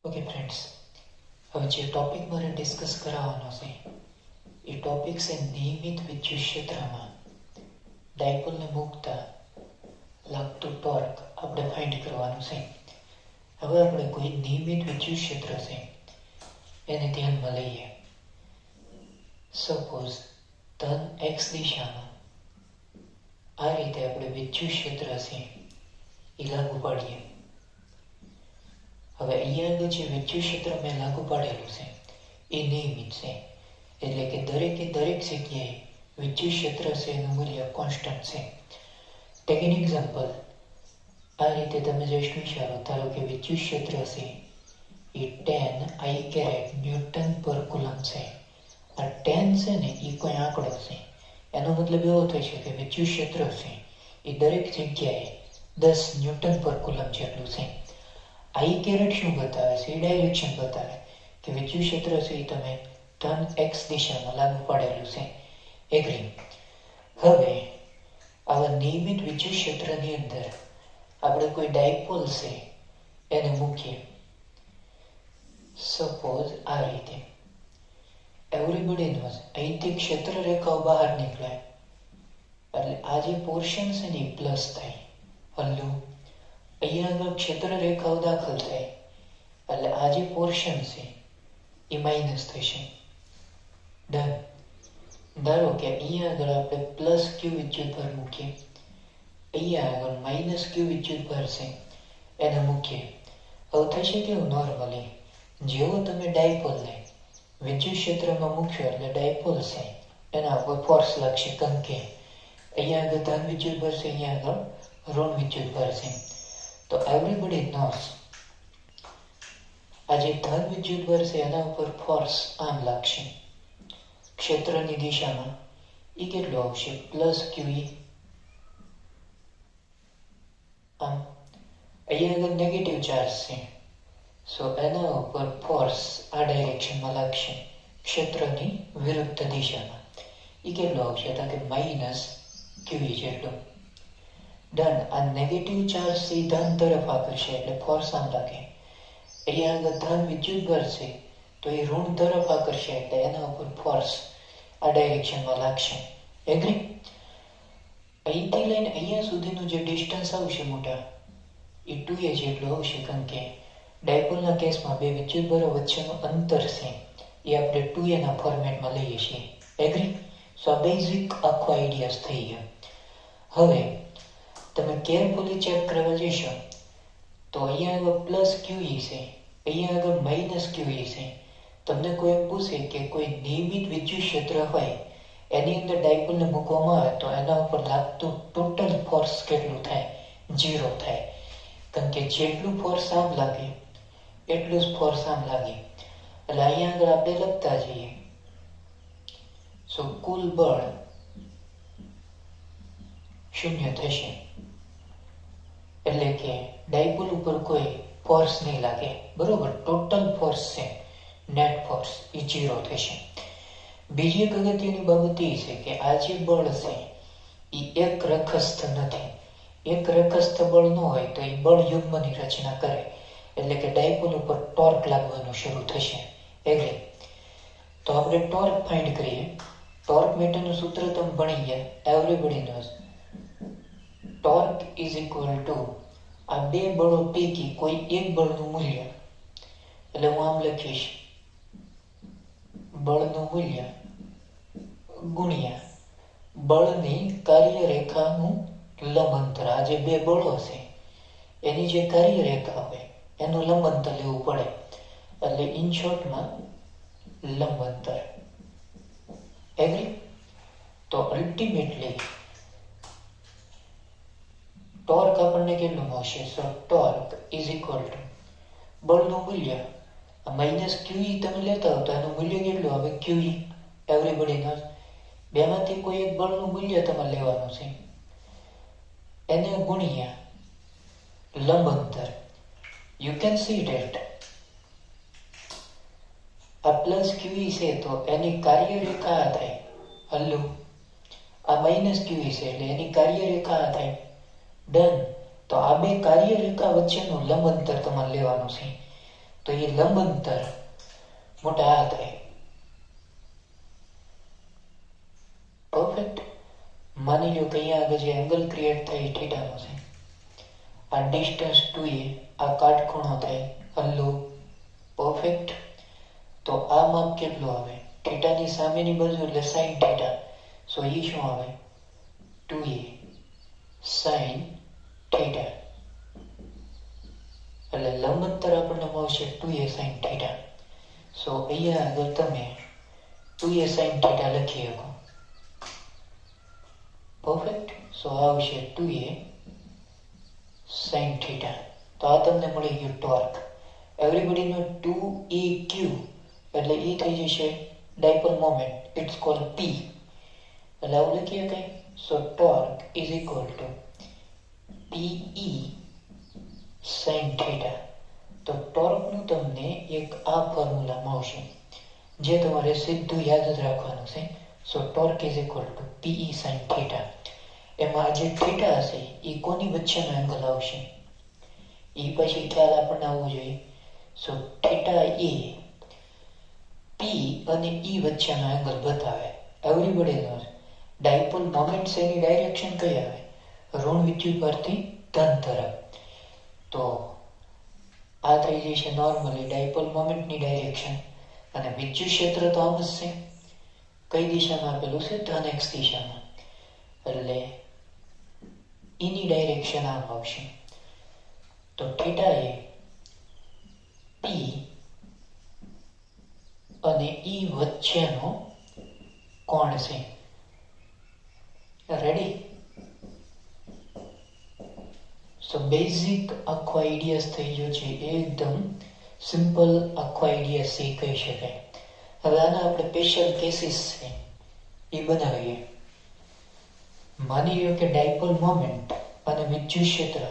Okay friends, હવે જે topic મારે ડિસ્કસ કરાવવાનો છે એ ટોપિક છે નિયમિત વિદ્યુત ક્ષેત્રમાં ડાયપોલને મૂકતા લાગતું ટોર્ક આપણે ફાઇન્ડ કરવાનું છે. હવે આપણે કોઈ નિયમિત વિદ્યુત ક્ષેત્ર છે એને ધ્યાનમાં લઈએ. સપોઝ ધન એક્સ દિશામાં આ રીતે આપણે વિદ્યુત ક્ષેત્ર છે એ લાગુ પાડીએ. હવે અહીંયા આગળ જે વિદ્યુત ક્ષેત્ર મેં લાગુ પાડેલું છે એ નિયમિત છે, એટલે કે દરેકે દરેક જગ્યાએ વિદ્યુત ક્ષેત્ર છે એનું મૂલ્ય કોન્સ્ટન્ટ છે. Tech an example. આ રીતે તમે જસ્ટ વિચારો, ધારો કે વિદ્યુત ક્ષેત્ર છે એ 10 I કેરેટ ન્યૂટન પર કુલમ છે. આ 10 છે ને એ કોઈ આંકડો છે, એનો મતલબ એવો થઈ શકે કે વિદ્યુત ક્ષેત્ર છે એ દરેક જગ્યાએ 10 ન્યૂટન પર કુલમ જેટલું છે. I કેરેટ શું બતાવે છે? એ ડાયરેક્શન બતાવે કે વિદ્યુત ક્ષેત્ર છે એ તમે ધન એક્સ દિશામાં લાગુ પાડેલું છે. એગ્રી. હવે આવા નિયમિત વિદ્યુત ક્ષેત્રની અંદર આપણે કોઈ ડાયપોલ છે એને મૂકીએ. સપોઝ આ રીતે. એવરીબડી નોઝ અહીંથી ક્ષેત્ર રેખાઓ બહાર નીકળે એટલે આ જે પોર્શન છે ને એ પ્લસ થાય. હલો, અહીંયા આગળ ક્ષેત્ર રેખાઓ દાખલ થાય એટલે આ જે પોર્શન છે એ માઇનસ થશે. ડન. ધારો કે અહીંયા આગળ આપણે પ્લસ ક્યુ વિદ્યુતભાર મૂકીએ, અહીંયા આગળ માઇનસ ક્યુ વિદ્યુતભાર છે એને મૂકીએ. હવે થશે કેવું? નોર્મલી જેવો તમે ડાયપોલને વિદ્યુત ક્ષેત્રમાં મૂક્યો એટલે ડાયપોલ છે એના ઉપર ફોર્સ લાગશે, કારણ કે અહીંયા આગળ ધન વિદ્યુતભાર છે, અહીંયા આગળ ઋણ વિદ્યુતભાર છે. તો એવરીબડી નોઝ આ જે ધન વિદ્યુતભાર છે એના ઉપર ફોર્સ આમ લાગશે ક્ષેત્રની દિશામાં. એ કેટલું આવશે? પ્લસ ક્યુઈ. આમ અહીંયા આગળ નેગેટિવ ચાર્જ છે, સો એના ઉપર ફોર્સ આ ડાયરેક્શનમાં લાગશે ક્ષેત્રની વિરુદ્ધ દિશામાં. એ કેટલું આવશે? તો કે માઇનસ ક્યુઈ જેટલું. ડન. આ નેગેટિવ ચાર્જ છે ધન તરફ આકર્ષે એટલે ફોર્સ આમ લાગે. અહીંયા આગળ ધન વિદ્યુતભાર છે તો એ ઋણ તરફ આકર્ષે એટલે એના ઉપર ફોર્સ આ ડાયરેક્શનમાં લાગશે. એગ્રી. અહીંથી લઈને અહીંયા સુધીનું જે ડિસ્ટન્સ આવશે મોટા એ 2a જેટલું આવશે, કારણ કે ડાયપોલના કેસમાં બે વિદ્યુતભારો વચ્ચેનું અંતર છે એ આપણે 2a ના ફોર્મેટમાં લઈએ છીએ. એગ્રી. સો આ બેઝિક આખો આઈડિયાઝ થઈ ગયો. હવે તમે કેરફુલી ચેક કરવા જશો તો અહીંયા આગળ પ્લસ ક્યુઈ છે, અહીંયા આગળ માઇનસ ક્યુઈ છે. તમને કોઈ એમ પૂછે કે કોઈ નિયમિત વિદ્યુત ક્ષેત્ર હોય એની અંદર ડાયપોલને મૂકવામાં આવે તો એના ઉપર લાગતું ટોટલ ફોર્સ કેટલું થાય? 0 થાય, કારણ કે જેટલું ફોર્સ આમ લાગે એટલું જ ફોર્સ આમ લાગે. એટલે અહીંયા આગળ આપણે લખતા જઈએ. સો કુલ બળ 0 થશે, એટલે કે ડાયપોલ ઉપર કોઈ ફોર્સ નહીં લાગે. બરોબર. ટોટલ ફોર્સ છે, નેટ ફોર્સ એ 0 થશે. બીજી એક અગત્યની બાબત એ છે કે આ જે બળ છે એ એક રખસ્થ નથી. એક રખસ્થ બળ ન હોય તો એ બળ યુગ્મની રચના કરે, એટલે કે ડાયપોલ ઉપર ટોર્ક લાગવાનું શરૂ થશે. એગ્રી. તો આપણે ટોર્ક ફાઇન્ડ કરીએ. ટોર્ક માટેનું સૂત્ર તમે ભણી ગયા, everybody knows. Torque is equal to આ બે બળો પૈકી કોઈ એક બળનું મૂલ્ય, એટલે હું આમ લખીશ બળનું મૂલ્ય ગુણ્યા બળની કાર્યરેખાનું લંબ અંતર. આ જે બે બળો છે એની જે કાર્યરેખા હોય એનું લંબ અંતર લેવું પડે, એટલે ઇન શોર્ટમાં લંબ અંતર. એગ્રી. તો અલ્ટિમેટલી ટોર્ક આપણને કેટલું મળશે? સો ટોર્ક ઇઝ ઇક્વલ ટુ બળનું મૂલ્ય માઇનસ ક્યુઈ. તમે લેતા હો તો એનું મૂલ્ય કેટલું આવે? ક્યુઈ. Everybody knows. બેમાંથી કોઈ એક બળનું મૂલ્ય તમારે લેવાનું છે, એને ગુણ્યા લંબ અંતર. યુ કેન સી ડેટ આ પ્લસ ક્યુઈ છે તો એની કાર્યરેખા આ થાય. હલો, આ માઇનસ ક્યુઈ છે એટલે એની કાર્યરેખા આ થાય. ડન. તો આ બે કાર્યરેખા વચ્ચેનું લંબ અંતર તમારે લેવાનું છે. તો એ લંબ અંતર મોટા આ થાય. પરફેક્ટ. માની લો કે અહીંયા આગળ જે એંગલ ક્રિએટ થાય એ થીટાનો છે. આ ડિસ્ટન્સ 2a, આ કાટખૂણો થાય હલ્લો. પરફેક્ટ. તો આ માપ કેટલું આવે? થીટાની સામેની બાજુ એટલે સાઈન થીટા. સો એ શું આવે? 2a sine theta. એટલે લંબ અંતર આપણને મળશે 2a સાઈન થીટા. સો અહીંયા આગળ તમે 2a સાઈન થીટા લખી શકો. પરફેક્ટ. સો આવશે 2a સાઈન થીટા. તો આ તમને મળી ગયું ટોર્ક. એવરીબડીનો 2aq એટલે એ થઈ જશે dipole moment. It's called p. એટલે આવું લખીએ કઈ. So torque is equal to pe sine theta. તો ટોર્કનું તમને એક આ ફોર્મ્યુલા મળશે જે તમારે સીધું યાદ જ રાખવાનું છે. So torque is equal to pe sine theta. એમાં જે થીટા હશે એ કોની વચ્ચેનો એંગલ આવશે એ પછી ખ્યાલ આપણને આવવો જોઈએ. સો થીટા એ પી અને ઈ વચ્ચેનો એંગલ બતાવે. એવરીબડી નોઝ ડાયપોલ મોમેન્ટ એની ડાયરેક્શન કઈ આવે? ઋણ વિદ્યુત પરથી ધન તરફ. તો આ થઈ જશે નોર્મલી ડાયપોલ મોમેન્ટની ડાયરેક્શન. અને વિદ્યુત ક્ષેત્ર તો આમ જ છે. કઈ દિશામાં આપેલું છે? ધન એક્સ દિશામાં. એટલે એની ડાયરેક્શન આમ આવશે. તો થીટા એ પી અને ઈ વચ્ચેનો કોણ છે. રેડી? સો બેઝિક આખો આઈડિયાસ થઈ ગયો છે. એકદમ સિમ્પલ આખો આઈડિયા સી કહી શકાય. હવે આના આપણે સ્પેશિયલ કેસીસ છે એ બનાવીએ. માની લો કે ડાયપોલ મોમેન્ટ અને વિદ્યુત ક્ષેત્ર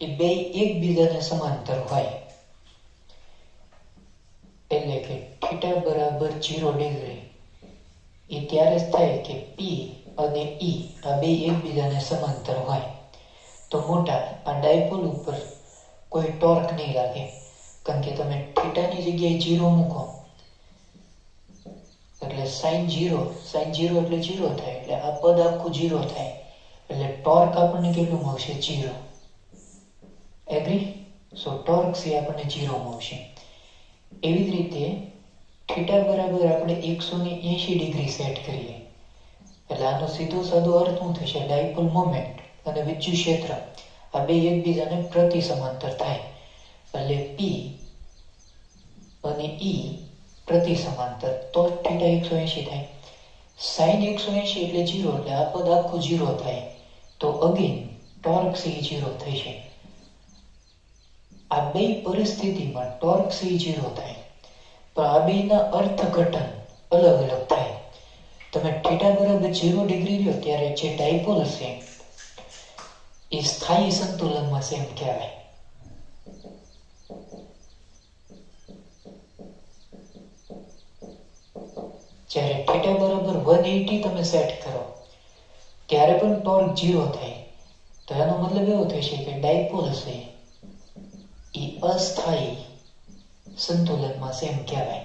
એ બે એકબીજાને સમાંતર હોય. એટલે કે થીટા બરાબર 0 ડિગ્રી એ ત્યારે જ થાય કે પી અને ઈ આ બે એકબીજાને સમાંતર હોય. તો મોટા આ ડાયપોલ ઉપર કોઈ ટોર્ક નહીં લાગે. કારણ કે તમે થીટાની જગ્યાએ 0 મૂકો એટલે સાઈન 0 એટલે 0 થાય. એટલે આ પદ આખું 0 થાય. એટલે ટોર્ક આપણને કેટલું મળશે? 0. એગ્રી? સો ટોર્ક છે આપણને 0 મળશે. એવી જ રીતે થીટા બરાબર આપણે 180 ડિગ્રી સેટ કરીએ. એટલે આનો સીધો સાદો અર્થ શું થશે? ડાયપોલ મોમેન્ટ અને વિદ્યુત ક્ષેત્ર આ બે એકબીજાને પ્રતિ સમાંતર થાય. એટલે પી અને ઈ પ્રતિ સમાંતર. તો થીટા 180 થાય. સાઈન 180 એટલે 0 એટલે આ પદ આખું 0 થાય. તો અગેન ટોર્ક સી 0 થશે. આ બે પરિસ્થિતિમાં ટોર્ક સી 0 થાય. પણ આ બેના અર્થઘટન અલગ અલગ થાય. તમે થીટા બરાબર 0 ડિગ્રી લ્યો ત્યારે જે ડાયપોલ છે એ સ્થાયી સંતુલનમાં છે એમ કહેવાય. જ્યારે થીટા બરાબર 180 તમે સેટ કરો ત્યારે પણ ટોર્ક 0 થાય. તો એનો મતલબ એવો થશે કે ડાયપોલ છે એ અસ્થાયી સંતુલનમાં છે એમ કહેવાય.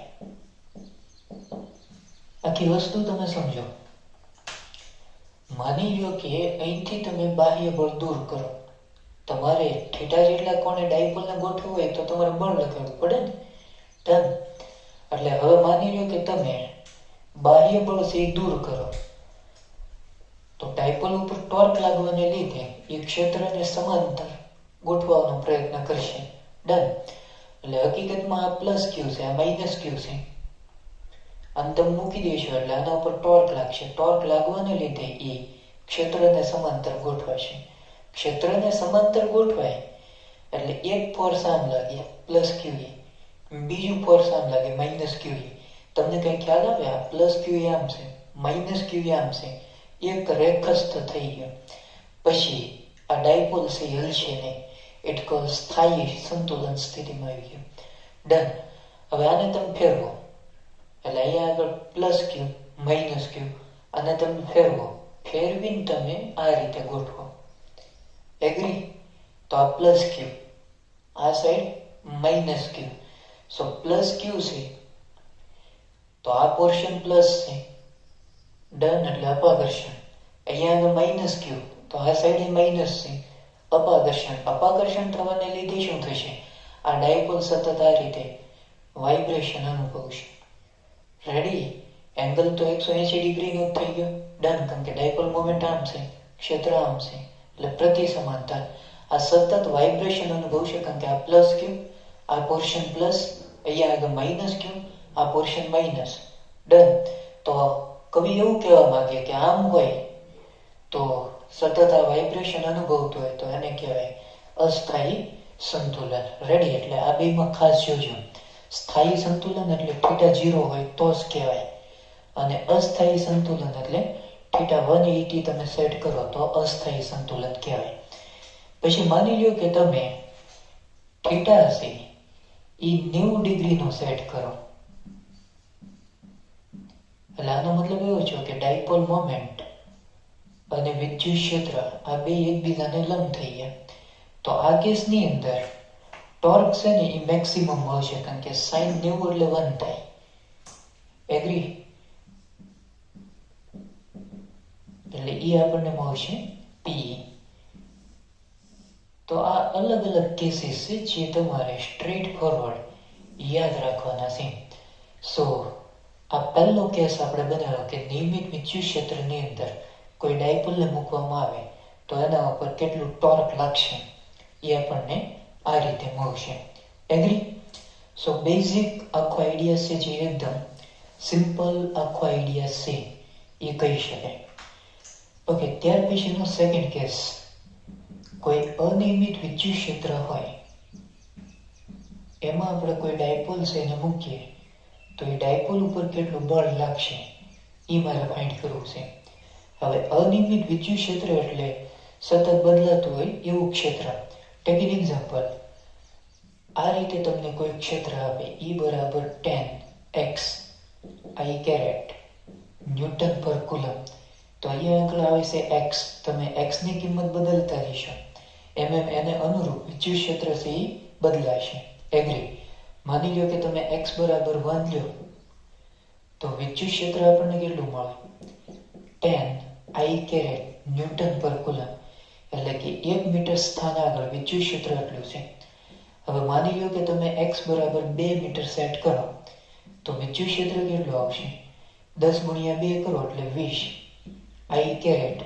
આખી વસ્તુ તમે સમજો. માની લો કે અહીંથી તમે બાહ્ય બળ દૂર કરો. તમારે થીટા જેટલા કોણે ડાયપોલને ગોઠવવું હોય તો તમારે બળ લગાડવું પડે ને. ડન. એટલે હવે માની લો કે તમે બાહ્ય બળ છે એ દૂર કરો તો ડાયપોલ ઉપર ટોર્ક લાગવાને લીધે એ ક્ષેત્રને સમાંતર ગોઠવવાનો પ્રયત્ન કરશે. ડન. એટલે હકીકતમાં આ પ્લસ ક્યુ છે, આ માઇનસ ક્યુ છે. આમ તમે મૂકી દેશો એટલે આના ઉપર ટોર્ક લાગશે. ટોર્ક લાગવાને લીધે એ ક્ષેત્રને સમાંતર ગોઠવાશે. ક્ષેત્રને સમાંતર ગોઠવાય એટલે એક ફોર્સ આમ લાગે પ્લસ ક્યુ એ, બીજું ફોર્સ આમ લાગે માઇનસ ક્યુ એ. તમને કઈ ખ્યાલ આવે? આ પ્લસ ક્યુ આમ છે, માઇનસ ક્યુ આમ છે. એક રેખસ્થ થઈ ગયો. પછી આ ડાયપોલ છે હલશે નહીં. ઇટ કોલ સ્થાયી સંતુલન સ્થિતિમાં આવી ગયો. ડન. હવે આને તમે ફેરવો એટલે અહીંયા આગળ પ્લસ ક્યુ માઇનસ ક્યુ અને તમે ફેરવો. ફેરવીને તમે આ રીતે ગોઠવો. એગ્રી? તો આ પ્લસ ક્યુ, આ સાઈડ માઇનસ ક્યુ. સો પ્લસ ક્યુ છે તો આ પોર્શન પ્લસ છે. ડન. એટલે અપાકર્ષણ. અહીંયા આગળ માઇનસ ક્યુ તો આ સાઈડ માઇનસ છે. અપાકર્ષણ થવાને લીધે શું થશે? આ ડાયપોલ સતત આ રીતે વાઇબ્રેશન અનુભવશે. રેડી? એંગલ તો 180 ડિગ્રીનો જ થઈ ગયો. ડન. કારણ કે ડાયપોલ મોમેન્ટ આમ છે, ક્ષેત્ર આમ છે, એટલે પ્રતિ સમાંતર આ સતત વાઇબ્રેશન અનુભવશે. કારણ કે આ પ્લસ ક્યુ, આ પોર્શન પ્લસ, અહીંયા આગળ માઇનસ ક્યુ, આ પોર્શન માઇનસ. ડન. તો કવિ એવું કહેવા માંગે કે આમ હોય તો સતત આ વાઇબ્રેશન અનુભવતું હોય તો એને કહેવાય અસ્થાયી સંતુલન. રેડી? એટલે આ બેમાં ખાસ જોજો. સ્થાયી સંતુલન એટલે θ0 હોય તો જ કહેવાય, અને અસ્થાયી સંતુલન એટલે θ180 તમે સેટ કરો તો અસ્થાયી સંતુલન કહેવાય. પછી માની લ્યો કે તમે θ છે એ 90 ડિગ્રીનો સેટ કરો. એટલે આનો મતલબ એવો છે કે ડાયપોલ મોમેન્ટ અને વિદ્યુત ક્ષેત્ર આ બે એકબીજાને લંબ થઈ ગયા. તો આ કેસની અંદર ટોર્ક છે ને એ મેક્સિમમ મળશે, કારણ કે sin 90 એટલે 1 થાય. એગ્રી? એટલે એ આપણને મળશે P. તો આ અલગ અલગ કેસીસ છે જે તમારે સ્ટ્રેટ ફોરવર્ડ યાદ રાખવાના છે. સો આ પહેલો કેસ આપણે બનાવ્યો કે નિયમિત વિદ્યુત ક્ષેત્રની અંદર કોઈ ડાયપોલને મૂકવામાં આવે તો એના ઉપર કેટલું ટોર્ક લાગશે એ આપણને આ રીતે મળશે. એગ્રી? સો બેઝિક આખો આઈડિયા છે જે એકદમ સિમ્પલ આખો આઈડિયા છે એ કહી શકાય. ઓકે, ત્યાર પછીનો સેકન્ડ કેસ, કોઈ અનિયમિત વિદ્યુત ક્ષેત્ર હોય એમાં આપણે કોઈ ડાયપોલ છે એને મૂકીએ તો એ ડાયપોલ ઉપર કેટલું બળ લાગશે એ મારે ફાઇન્ડ કરવું છે. હવે અનિયમિત વિદ્યુત ક્ષેત્ર એટલે સતત બદલાતું હોય એવું ક્ષેત્ર. Tech an example. આ રીતે તમને કોઈ ક્ષેત્ર આપે E બરાબર 10x I કેરેટ ન્યૂટન પર કુલમ. તો અહીંયા આગળ આવે છે x. તમે x ની કિંમત બદલતા જશો એમ એને અનુરૂપ વિદ્યુત ક્ષેત્ર છે એ બદલાશે. એગ્રી? માની લો કે તમે x બરાબર 1 લ્યો તો વિદ્યુત ક્ષેત્ર આપણને કેટલું મળે? 10 I કેરેટ ન્યૂટન પર કુલમ. એટલે કે 1 મીટર સ્થાન આગળ વિદ્યુત ક્ષેત્ર એટલું છે. હવે માની લો કે તમે x બરાબર 2 મીટર સેટ કરો તો વિદ્યુત ક્ષેત્ર કેટલું આવશે? 10 ગુણ્યા 2 કરો એટલે 20 I કેરેટ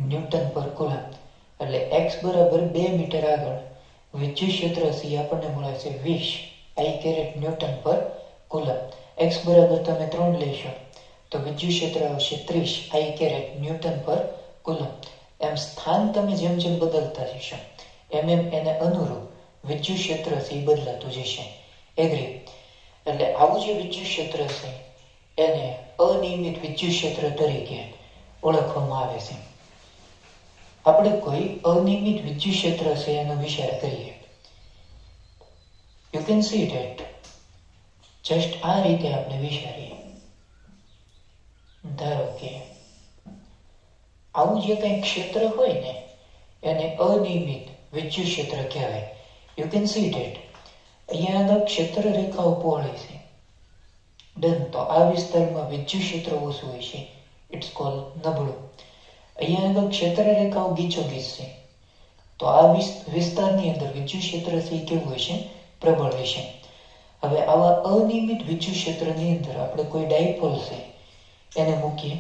ન્યૂટન પર કુલમ. એટલે x બરાબર 2 મીટર આગળ વિદ્યુત ક્ષેત્ર છે આપણને મળે છે 20 I કેરેટ ન્યૂટન પર કુલમ. x બરાબર તમે 3 લેશો તો વિદ્યુત ક્ષેત્ર આવશે 30 I કેરેટ ન્યૂટન પર કુલમ. એમ સ્થાન તમે જેમ જેમ બદલતા જશો એમ એને અનુરૂપ વિદ્યુત ક્ષેત્ર છે એ બદલાતું જશે. એગ્રી? એટલે આવું જે વિદ્યુત ક્ષેત્ર છે એને અનિયમિત વિદ્યુત ક્ષેત્ર તરીકે ઓળખવામાં આવે છે. આપણે કોઈ અનિયમિત વિદ્યુત ક્ષેત્ર છે એનો વિચાર કરીએ. You can see that just આ રીતે આપણે વિચારીએ. ધારો કે આવું જે કંઈ ક્ષેત્ર હોય ને એને અનિયમિત વિદ્યુત ક્ષેત્ર કહેવાય. યુ કેન સી ધેટ અહીંયા આગળ ક્ષેત્ર રેખાઓ પહોળી છે. ડન. તો આ વિસ્તારમાં વિદ્યુત ક્ષેત્ર ઓછું હોય છે. ઇટ્સ કોલ નબળું. અહીંયા આગળ ક્ષેત્ર રેખાઓ ગીચોગીચ છે તો આ વિસ્તારની અંદર વિદ્યુત ક્ષેત્ર છે એ કેવું હશે? પ્રબળ હશે. હવે આવા અનિયમિત વિદ્યુત ક્ષેત્રની અંદર આપણે કોઈ ડાયપોલ છે એને મૂકીએ.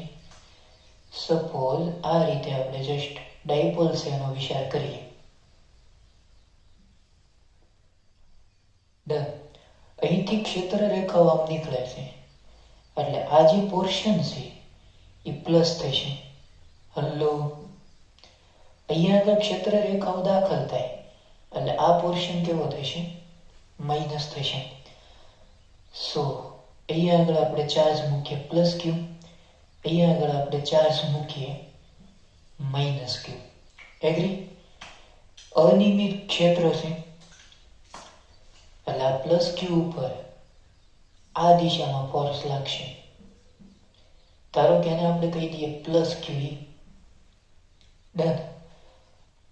સપોઝ આ રીતે આપણે જસ્ટ ડાયપોલ છે એનો વિચાર કરીએ. ડન. અહીંથી ક્ષેત્ર રેખાઓ આમ નીકળે છે એટલે આ જે પોર્શન છે એ પ્લસ થશે. હલો, અહીંયા આગળ ક્ષેત્ર રેખાઓ દાખલ થાય એટલે આ પોર્શન કેવો થશે? માઇનસ થશે. સો અહીંયા આગળ આપણે ચાર્જ મૂકીએ પ્લસ ક્યુ, અહીંયા આગળ આપણે ચાર્જ મૂકીએ માઇનસ ક્યુ. એગ્રી? અનિયમિત ક્ષેત્ર છે એટલે આ પ્લસ ક્યુ ઉપર આ દિશામાં ફોર્સ લાગશે. ધારો કે એને આપણે કહી દઈએ પ્લસ ક્યુ. ડન.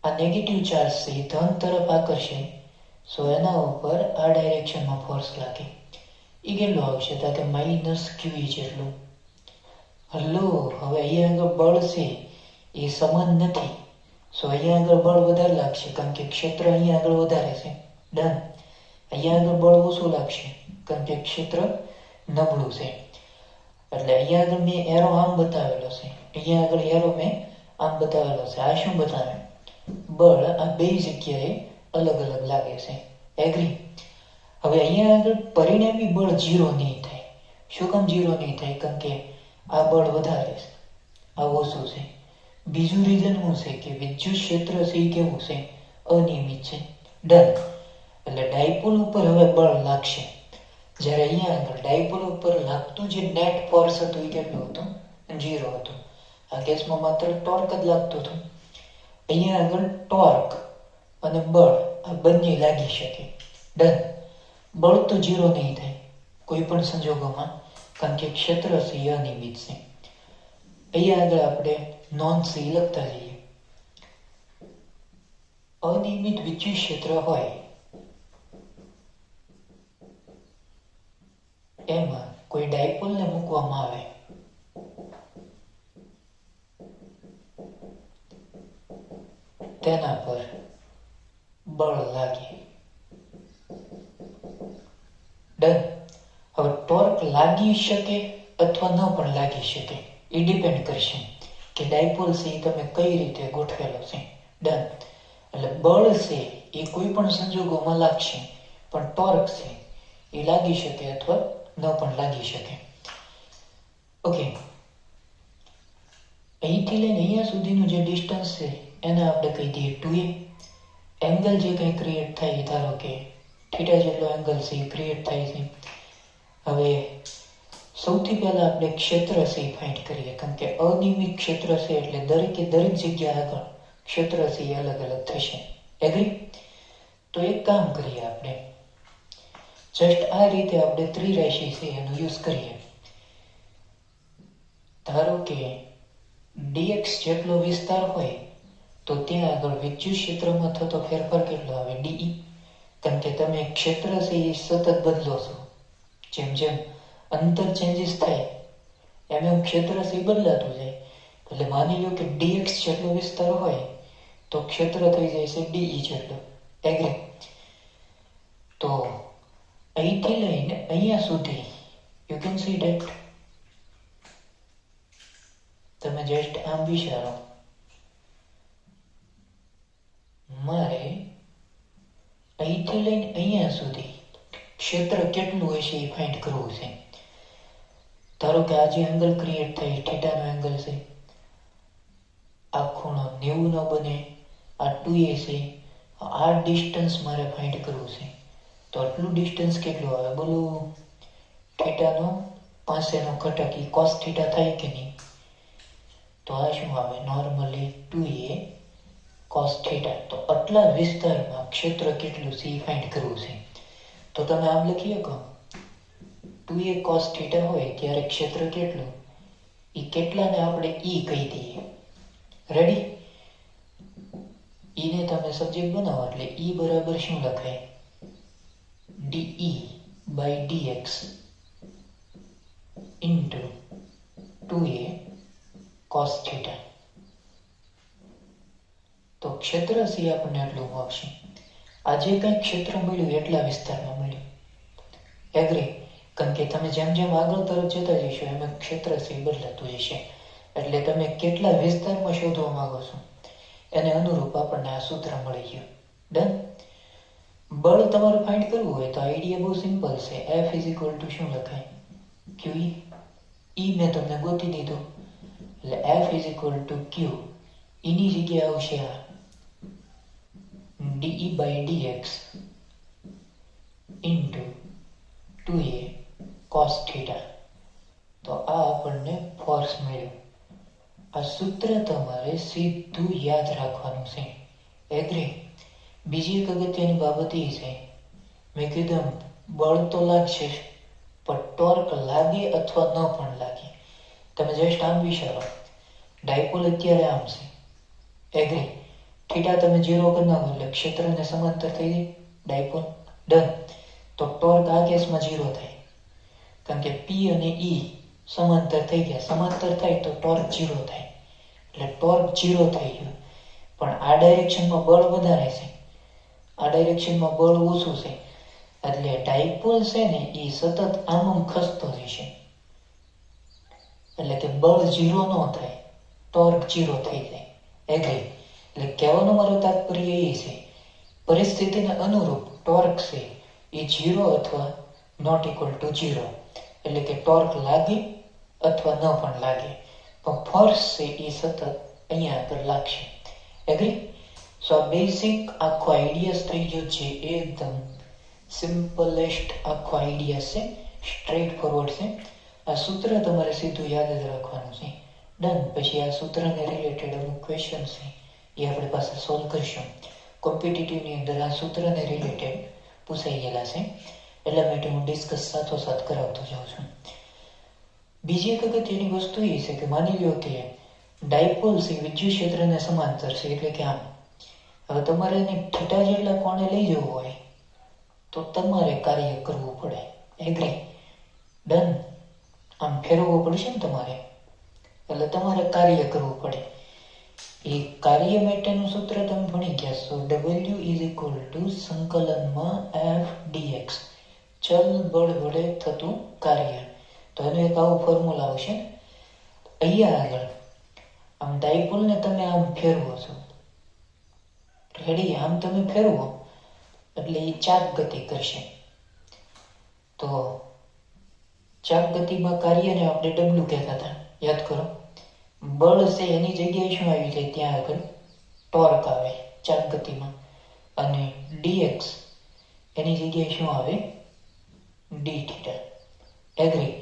આ નેગેટિવ ચાર્જ છે એ ધન તરફ આકર્ષે સો એના ઉપર આ ડાયરેક્શનમાં ફોર્સ લાગે. એ કેટલું આવશે તો કે -QE જેટલું. હલો, હવે અહીંયા આગળ બળ છે એ સમાન નથી. સો અહીંયા આગળ બળ વધારે લાગશે કારણ કે ક્ષેત્ર અહીંયા આગળ વધારે છે. ડન. અહીંયા આગળ બળ ઓછું લાગશે કારણ કે ક્ષેત્ર નબળું છે. એટલે અહીંયા આગળ મેં એરો આમ બતાવેલો છે, અહીંયા આગળ એરો મેં આમ બતાવેલો છે. આ શું બતાવે? બળ આ બે જગ્યાએ અલગ અલગ લાગે છે. એગ્રી? હવે અહીંયા આગળ પરિણામી બળ 0 નહીં થાય. શું કામ 0 નહીં થાય? કારણ કે આ બળ વધારે છે, આ ઓછું છે. બીજું રીઝન શું છે કે વિદ્યુત ક્ષેત્ર છે એ કેવું છે? અનિયમિત છે. ડન. એટલે ડાયપોલ ઉપર હવે બળ લાગશે. જ્યારે અહીંયા આગળ ડાયપોલ ઉપર લાગતું જે નેટ ફોર્સ હતું એ કેટલું હતું? 0 હતું. આ કેસમાં માત્ર ટોર્ક જ લાગતું હતું. અહીંયા આગળ ટોર્ક અને બળ આ બંને લાગી શકે. ડન. બળ તો 0 નહીં થાય કોઈ પણ સંજોગોમાં કારણ કે ક્ષેત્ર છે એ અનિયમિત છે. અહીંયા આગળ આપણે નોન સી લખતા જઈએ. અનિયમિત વિદ્યુત ક્ષેત્ર હોય એમાં કોઈ ડાયપોલને મૂકવામાં આવે તેના પર બળ લાગે. ડન. હવે ટોર્ક લાગી શકે અથવા ન પણ લાગી શકે, એ ડિપેન્ડ કરશે કે ડાયપોલ છે એ તમે કઈ રીતે ગોઠવેલો છે. ડન. એટલે બળ છે એ કોઈ પણ સંજોગોમાં લાગશે, પણ ટોર્ક છે એ લાગી શકે અથવા ન પણ લાગી શકે. ઓકે, અહીંથી લઈને અહીંયા સુધીનું જે ડિસ્ટન્સ છે એને આપણે કહી દઈએ 2a. એંગલ જે કંઈ ક્રિએટ થાય, ધારો કે થીટા જેટલો એંગલ છે એ ક્રિએટ થાય છે. હવે સૌથી પહેલા આપણે ક્ષેત્ર છે એ ફાઇન્ડ કરીએ કારણ કે અનિયમિત ક્ષેત્ર છે એટલે દરેક જગ્યા આગળ ક્ષેત્ર છે એ અલગ અલગ થશે. એગ્રી? તો એક કામ કરીએ, આપણે જસ્ટ આ રીતે આપણે ત્રિરાશિ છે એનો યુઝ કરીએ. ધારો કે dx જેટલો વિસ્તાર હોય તો ત્યાં આગળ વિદ્યુત ક્ષેત્રમાં થતો ફેરફાર કેટલો આવે? dE. કારણ કે તમે ક્ષેત્ર છે એ સતત બદલો છો. જેમ જેમ અંતર ચેન્જીસ થાય એમ એમ ક્ષેત્ર છે બદલાતું જાય. એટલે માની લો કે dx જેટલો વિસ્તાર હોય તો ક્ષેત્ર થઈ જાય છે dE જેટલો. એગ્રી? તો અહીંથી લઈને અહીંયા સુધી યુ કેન સી ડેટ. તમે જસ્ટ આમ વિચારો, મારે અહીંથી લઈને અહીંયા સુધી ક્ષેત્ર કેટલું હશે એ ફાઇન્ડ કરવું છે. ધારો કે આ જે એંગલ ક્રિએટ થાય થીટાનો એંગલ છે, આ ખૂણો 90 ન બને, આ 2a છે, આ ડિસ્ટન્સ મારે ફાઇન્ડ કરવું છે. તો આટલું ડિસ્ટન્સ કેટલું આવે બોલો? થીટાનો પાસેનો ઘટક એ કોસ થીટા થાય કે નહીં? તો આ શું આવે? Normally 2a cos theta. તો આટલા વિસ્તારમાં ક્ષેત્ર કેટલું છે એ ફાઇન્ડ કરવું છે. તો તમે આમ લખી શકો 2a કોસ થીટા હોય ત્યારે ક્ષેત્ર કેટલું, એ કેટલાને આપણે e કહી દઈએ. રેડી? e ને તમે સબ્જેક્ટ બનાવો એટલે e બરાબર શું લખાય? dE/dx into 2a cos theta. તો ક્ષેત્ર છે આપણને એટલું મળશે. આજે કંઈ ક્ષેત્ર મળ્યું એટલા વિસ્તારમાં મળ્યું. એગ્રી? કારણ કે તમે જેમ જેમ આગળ તરફ જતા જશો એમ ક્ષેત્ર છે બદલાતું જશે. એટલે તમે કેટલા વિસ્તારમાં શોધવા માંગો છો એને અનુરૂપ આપણને આ સૂત્ર મળી ગયું. ડન? બળ તમારે ફાઇન્ડ કરવું હોય તો આઈડિયા બહુ સિમ્પલ છે. F = શું લખાય? QE. E મેં તમને ગોતી દીધું એટલે F = Q. એની જગ્યાએ આવશે આ dE/dx into 2a cos theta. તો આ આપણને ફોર્સ મળ્યું. આ સૂત્ર તમારે સીધું યાદ રાખવાનું છે. એગ્રી? બીજી એક અગત્યની બાબત એ છે, મેં કીધું બળ તો લાગશે પણ ટોર્ક લાગે અથવા ન પણ લાગે. તમે જસ્ટ આમ વિચારો, ડાયપોલ અત્યારે આમ છે. એગ્રી? થીટા તમે 0 કરી નાખો એટલે ક્ષેત્રને સમાંતર થઈ જાય. Dipole done. તો ટોર્ક આ કેસમાં 0 થાય, કારણ કે પી અને ઈ સમાંતર થઈ ગયા. સમાંતર થાય તો ટોર્ક 0 થાય, એટલે ટોર્ક 0 થઈ ગયું. પણ આ ડાયરેક્શનમાં બળ વધારે છે, આ ડાયરેક્શનમાં બળ ઓછું છે, એટલે ડાયપોલ છે ને એ સતત આમ ખસતો રહેશે, એટલે કે બળ 0 ન થાય, ટોર્ક 0 થઈ જાય. એગ્રી? એટલે કહેવાનો મારો તાત્પર્ય એ છે, પરિસ્થિતિને અનુરૂપ ટોર્ક છે એ 0 અથવા નોટ ઇક્વલ ટુ 0, એટલે કે ટોર્ક લાગે અથવા ન પણ લાગે, પણ ફોર્સ છે એ સતત અહીંયા આગળ લાગશે. એગ્રી? સો આ બેઝિક આખો આઈડિયા થઈ ગયો છે, એકદમ સિમ્પલેસ્ટ આખો આઈડિયા છે, સ્ટ્રેટ ફોરવર્ડ છે. આ સૂત્ર તમારે સીધું યાદ જ રાખવાનું છે. ડન. પછી આ સૂત્રને રિલેટેડ અમુક ક્વેશ્ચન છે એ આપણે પાસે સોલ્વ કરીશું. કોમ્પિટિટિવની અંદર આ સૂત્રને રિલેટેડ પૂછાઈ ગયેલા છે, એટલા માટે હું ડિસ્કસ સાથોસાથ કરાવતો જાઉં છું. બીજી એક અગત્યની વસ્તુ એ છે કે માની લો કે ડાયપોલ છે વિદ્યુત ક્ષેત્રને સમાંતર છે, એટલે કે આમ. હવે તમારે એને થીટા જેટલા કોણે લઈ જવું હોય તો તમારે કાર્ય કરવું પડે. એગ્રી? ડન. આમ ફેરવવું પડશે ને તમારે, એટલે તમારે કાર્ય કરવું પડે. એ કાર્ય માટેનું સૂત્ર તમે ભણી ગયા. સો W ઇઝ ઇક્વલ ટુ સંકલનમાં F dx, ચલ બળ વડે થતું કાર્ય. તો એનો એક આવો ફોર્મ્યુલા આવશે. અહીંયા આગળ આમ ડાયપોલને તમે આમ ફેરવો છો, રેડી? આમ તમે ફેરવો એટલે એ ચાક ગતિ કરશે. તો ચાક ગતિમાં કાર્યને આપણે W કહેતા હતા, યાદ કરો. બળ છે એની જગ્યાએ શું આવી જાય? ત્યાં આગળ ટોર્ક આવે ચાક ગતિમાં, અને dx એની જગ્યાએ શું આવે? d theta. એગ્રી?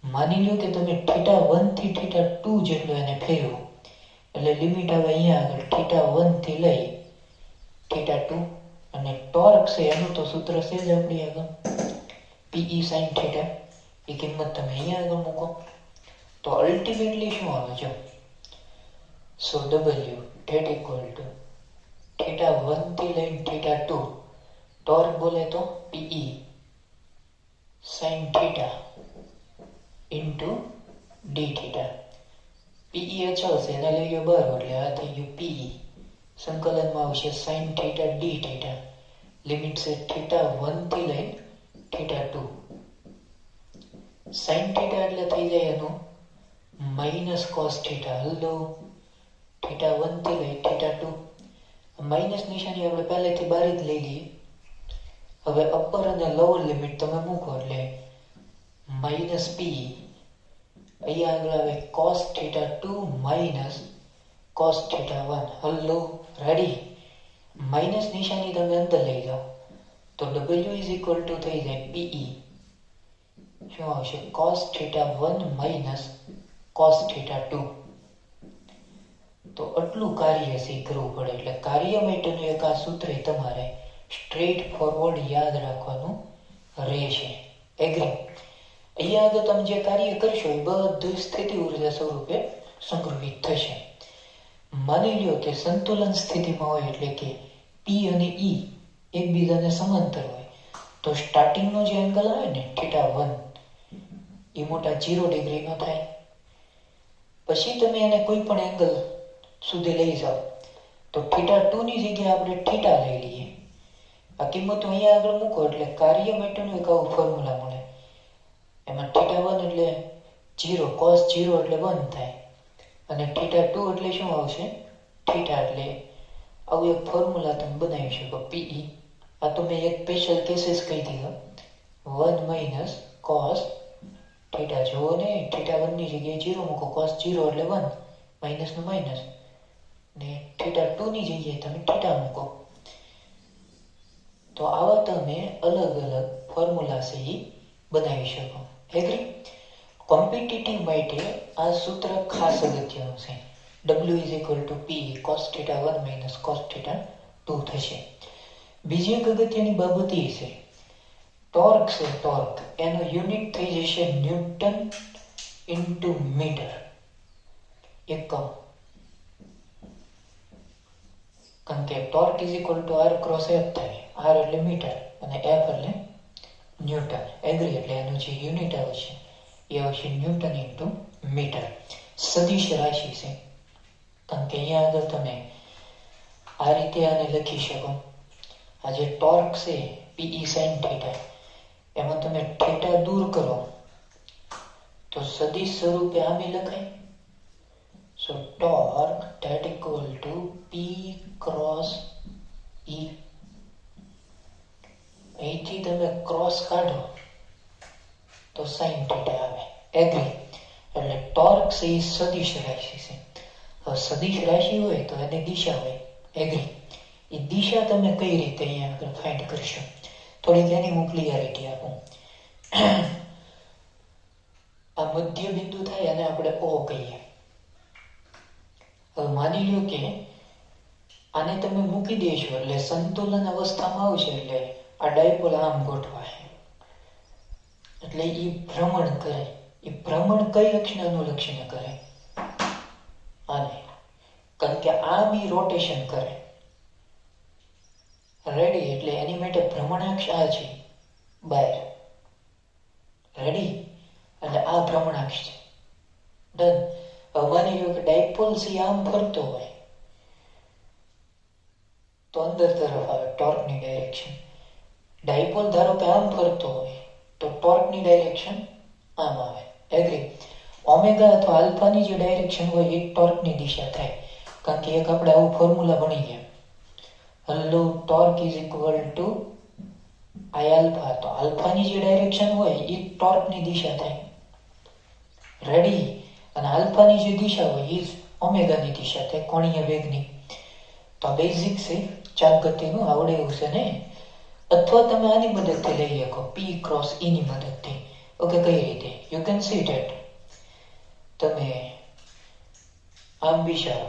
માની લો કે તમે θ1 થી θ2 જેટલો એને ફેરવો, એટલે લિમિટ આવે અહીંયા આગળ θ1 થી લઈ θ2, અને ટોર્ક છે એનું તો સૂત્ર છે જ આપણી આગળ Pe sin θ. એ કિંમત તમે અહીંયા આગળ મૂકો તો અલ્ટિમેટલી શું આવે? જો સો W ધેટ ઇક્વલ ટુ θ1 થી લઈને θ2, ટોર્ક બોલે તો Pe sin θ into d θ. Pe અચળ છે, એને લઈ ગયો બરાબર, એટલે આ થઈ ગયું Pe. સંકલનમાં આવશે sin θ d θ, લિમિટ છે θ1 થી લઈને θ2. sin θ એટલે થઈ જાય એનું માઇનસ cos θ. હલો, θ1 થી લઈ θ2, માઇનસ નિશાની આપણે પહેલેથી બહાર જ લઈ લઈએ. હવે અપર અને લોઅર લિમિટ તમે મૂકો એટલે માઇનસ P, અહીંયા આગળ આવે cos θ2 minus cos θ1. Hello, ready? Minus નિશાની તમે અંદર લઈ જાઓ તો W ઇઝ ઇક્વલ ટુ થઈ જાય Pe. શું આવશે? cos θ1 minus cos θ2. તો આટલું કાર્ય છે કરવું પડે, એટલે કાર્ય માટેનું એક આ સૂત્ર તમારે સ્ટ્રેટ ફોરવર્ડ યાદ રાખવાનું રહેશે. એગ્રી? અહીંયા આગળ તમે જે કાર્ય કરશો એ બધું સ્થિતિ ઉર્જા સ્વરૂપે સંગ્રહિત થશે. માની લો કે સંતુલન સ્થિતિમાં હોય, એટલે કે P અને E એકબીજાને સમાંતર હોય, તો સ્ટાર્ટિંગનો જે એંગલ આવે ને θ1 એ મોટા 0 ડિગ્રીનો થાય. પછી તમે એને કોઈ પણ એંગલ સુધી લઈ જાઓ તો θ2 ની જગ્યાએ આપણે θ લઈ લઈએ. આ કિંમતો અહીંયા આગળ મૂકો એટલે કાર્ય માટેનું એક આવું ફોર્મ્યુલા મળે. એમાં θ1 એટલે 0, cos 0 એટલે 1 થાય, અને θ2 એટલે શું આવશે? θ. એટલે આવું એક ફોર્મ્યુલા તમે બનાવી શકો. Pe, આ તો મેં એક સ્પેશિયલ કેસીસ કહી દીધો, 1 માઇનસ cos θ. જુઓ ને, θ1 ની જગ્યાએ 0 મૂકો, cos 0 એટલે 1, માઇનસ નું માઇનસ, ને θ2 ની જગ્યાએ તમે θ મૂકો. તો આવા તમે અલગ અલગ ફોર્મ્યુલા છે એ બનાવી શકો. એગ્રી? કોમ્પિટિટિવ માટે આ સૂત્ર ખાસ અગત્યનું છે. W is equal to P cos θ1 minus cos θ2 થશે. બીજી એક અગત્યની બાબત એ છે, ટોર્ક છે, ટોર્ક એનો યુનિટ થઈ જશે ન્યૂટન ઇન્ટુ મીટર, એકમ. કારણ કે torque is equal to r cross F થાય. આર એટલે મીટર અને એફ એટલે ન્યૂટન. એગ્રી? એટલે એનું જે યુનિટ આવશે એ આવશે ન્યૂટન ઇન્ટુ મીટર. સદિશ રાશિ છે, કારણ કે અહીંયા આગળ તમે આ રીતે આને લખી શકો. આ જે ટોર્ક છે પીઈ સાઇન થીટા, એમાં તમે થીટા દૂર કરો તો સદિશ સ્વરૂપે આમ લખાય. સો torque that equal to P cross E. અહીંથી તમે ક્રોસ કાઢો તો સાઇન થીટા આવે. એગ્રી? એટલે ટોર્ક છે એ સદિશ રાશિ છે. હવે સદિશ રાશિ હોય તો એની દિશા હોય. એગ્રી? એ દિશા તમે કઈ રીતે અહીંયા આગળ ફાઇન્ડ કરશો, થોડીક એની હું ક્લિયરિટી આપું. આ મધ્ય બિંદુ થાય અને આપણે ઓ કહીએ. હવે માની લો કે આને તમે મૂકી દેશો એટલે સંતુલન અવસ્થામાં આવશે, એટલે આ ડાયપોલ આમ ગોઠવાય, એટલે એ ભ્રમણ કરે. એ ભ્રમણ કઈ અક્ષને અનુલક્ષીને કરે? આને. કારણ કે આમ એ રોટેશન કરે. રેડી? એટલે એની માટે ભ્રમણાક્ષ આ છે બહાર. રેડી? એટલે આ ભ્રમણાક્ષ છે. ડન. હવે માની લો કે ડાયપોલ છે આમ ફરતો હોય તો અંદર તરફ આવે ટોર્કની ડાયરેક્શન. ડાયપોલ ધારો કે આમ ફરતો હોય તો ટોર્કની ડાયરેક્શન આમ આવે. એગ્રી? ઓમેગા અથવા આલ્ફાની જે ડાયરેક્શન હોય એ ટોર્કની દિશા થાય. કારણ કે એક આપણે આવું ફોર્મ્યુલા ભણી ગયા. Hello, torque is equal two I alpha. તો આલ્ફાની જે ડાયરેક્શન હોય એ ટોર્કની દિશા થાય. રેડી? અને આલ્ફાની જે દિશા હોય એ ઓમેગાની દિશા થાય, કોણીય વેગની. તો આ બેઝિક છે ચાલગતિનું, આવડે એવું છે ને. અથવા તમે આની મદદથી લઈ શકો, પી ક્રોસ ઈ ની મદદથી. ઓકે, કઈ રીતે? You can see that. તમે આમ વિચારો,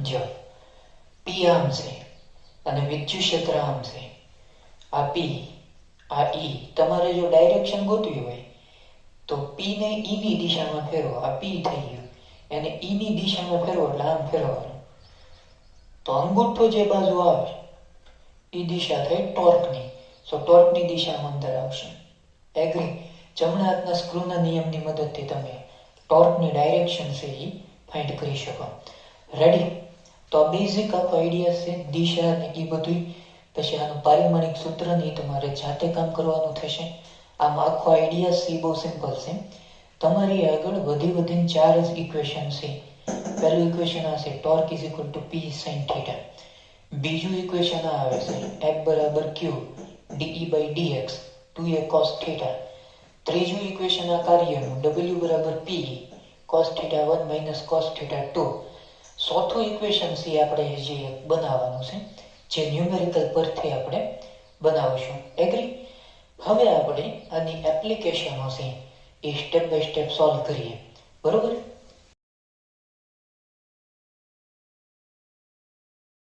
જો પી આમ છે અને વિદ્યુત ક્ષેત્ર આમ છે. આ પી, આ ઈ. તમારે જો ડાયરેક્શન ગોતવી હોય તો પી ને ઈ ની દિશામાં ફેરવો. આ પી થઈ ગયું, એને ઈ ની દિશામાં ફેરવો એટલે આમ ફેરવવાનું. તો અંગૂઠો જે બાજુ આવે એ દિશા થઈ ટોર્કની. સો ટોર્કની દિશામાં અંદર આવશે. એગ્રી? જમણા હાથના સ્ક્રૂના નિયમની મદદથી તમે ટોર્કની ડાયરેક્શન છે એ ફાઇન્ડ કરી શકો. રેડી? તો આ બેઝિક આખો આઈડિયા છે, દિશા ને એ બધું. પછી આનું પારિમાણિક સૂત્ર ને તમારે જાતે કામ કરવાનું થશે. આમ આખો આઈડિયા છે બહુ સિમ્પલ છે. તમારી આગળ વધીને 4 જ ઇક્વેશન છે. પહેલું ઇક્વેશન આ છે, torque is equal two P sine theta. બીજું ઇક્વેશન આ આવે છે, F બરાબર Q dE by dx 2a cos theta. ત્રીજું ઇક્વેશન આ કાર્યનું W બરાબર P cos theta 1 minus cos theta 2. ચોથું ઇક્વેશન છે આપણે જે બનાવવાનું છે, જે ન્યુમેરિકલ પરથી આપણે બનાવશું. એગ્રી? હવે આપણે આની એપ્લિકેશનો છે એ સ્ટેપ બાય સ્ટેપ સોલ્વ કરીએ. બરોબર?